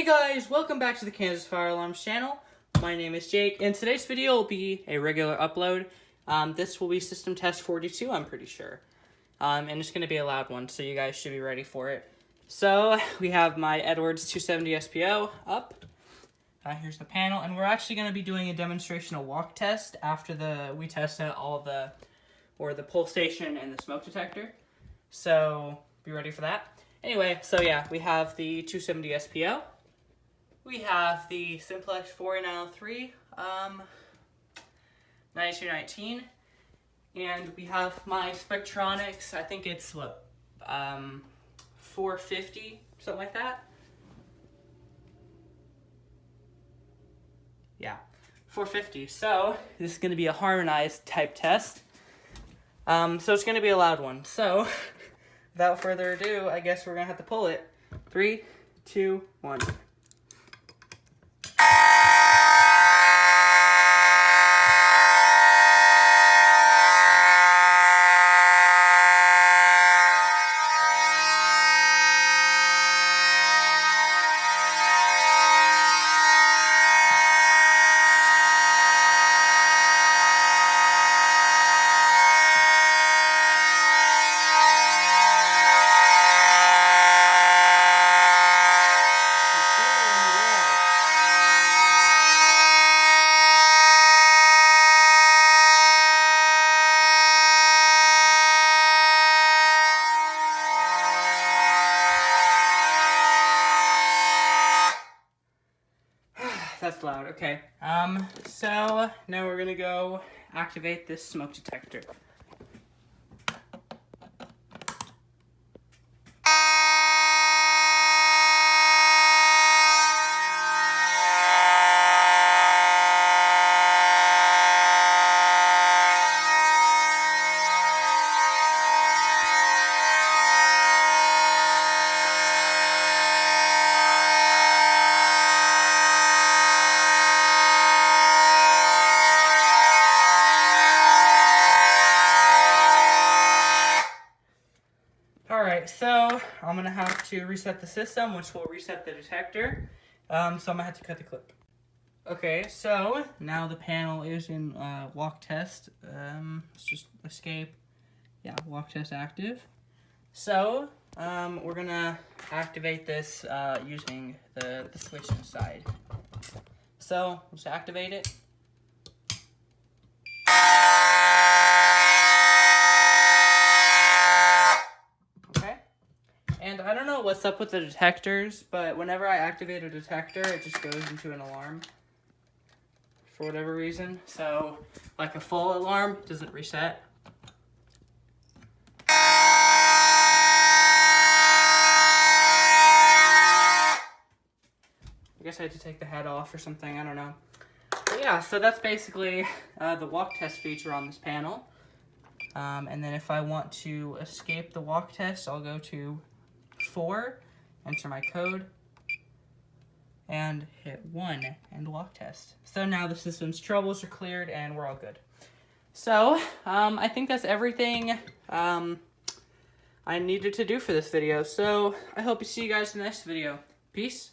Hey guys, welcome back to the Kansas Fire Alarms channel. My name is Jake, and today's video will be a regular upload. This will be system test 42, I'm pretty sure. And it's going to be a loud one, so you guys should be ready for it. So, we have my Edwards 270 SPO up. Here's the panel, and we're actually going to be doing a demonstrational walk test after we test out all the pull station and the smoke detector. So, be ready for that. Anyway, so yeah, we have the 270 SPO. We have the Simplex 4903 9219. And we have my Spectronics, I think it's what, 450, something like that. Yeah, 450. So this is going to be a harmonized type test. So it's going to be a loud one. So without further ado, I guess we're going to have to pull it. 3, 2, 1. That's loud, okay. So now we're gonna go activate this smoke detector. Alright, so I'm going to have to reset the system, which will reset the detector. So I'm going to have to cut the clip. Okay, so now the panel is in walk test. Let's just escape. Yeah, walk test active. So we're going to activate this using the switch inside. So let's activate it. And I don't know what's up with the detectors, but whenever I activate a detector, it just goes into an alarm for whatever reason. So, like a full alarm doesn't reset. I guess I had to take the head off or something, I don't know. But yeah, so that's basically the walk test feature on this panel. And then if I want to escape the walk test, I'll go to 4, enter my code, and hit 1 and walk test. So now the system's troubles are cleared and we're all good. So I think that's everything I needed to do for this video. So I hope to see you guys in the next video. Peace.